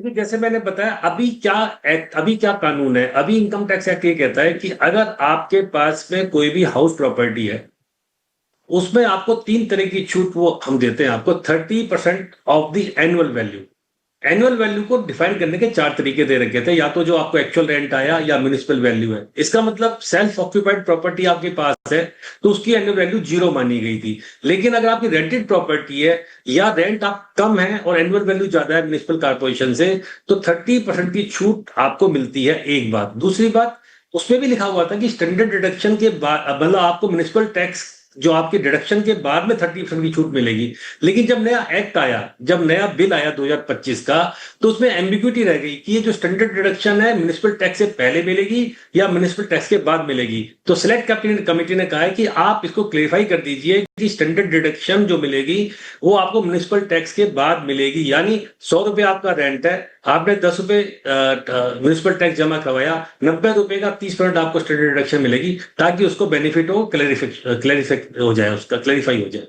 क्योंकि जैसे मैंने बताया अभी क्या कानून है, अभी इनकम टैक्स एक्ट ये कहता है कि अगर आपके पास में कोई भी हाउस प्रॉपर्टी है, उसमें आपको 3 तरह की छूट वो हम देते हैं आपको। 30% of the annual value. Annual value को डिफाइन करने के 4 तरीके दे रखे थे, या तो जो आपको एक्चुअल रेंट आया या म्युनिसिपल वैल्यू है। इसका मतलब सेल्फ ऑक्यूपाइड प्रॉपर्टी आपके पास है तो उसकी एनुअल वैल्यू 0 मानी गई थी। लेकिन अगर आपकी रेंटेड प्रॉपर्टी है या रेंट आप कम है और एनुअल वैल्यू ज्यादा है म्युनिसिपल कारपोरेशन से, तो 30% की छूट आपको मिलती है। एक बात। दूसरी बात, उसमें भी लिखा हुआ था कि स्टैंडर्ड डिडक्शन के बाद, मतलब आपको म्युनिसिपल टैक्स जो आपके डिडक्शन के बाद में 30% की छूट मिलेगी। लेकिन जब नया एक्ट आया, जब नया बिल आया 2025 का, तो उसमें एम्बिग्यूटी रह गई कि ये जो स्टैंडर्ड डिडक्शन है म्युनिसिपल टैक्स से पहले मिलेगी या म्युनिसिपल टैक्स के बाद मिलेगी। तो सिलेक्ट कैबिनेट कमेटी ने कहा है कि आप इसको क्लेरिफाई कर दीजिए कि स्टैंडर्ड डिडक्शन जो मिलेगी वो आपको म्युनिसिपल टैक्स के बाद मिलेगी। यानी 100 रुपए आपका रेंट है, आपने 10 रुपए म्युनिसिपल टैक्स जमा करवाया, 90 रुपए का 30% आपको स्टैंडर्ड डिडक्शन मिलेगी, ताकि उसको बेनिफिट हो, क्लेरिफाई हो जाए, उसका क्लेरिफाई हो जाए।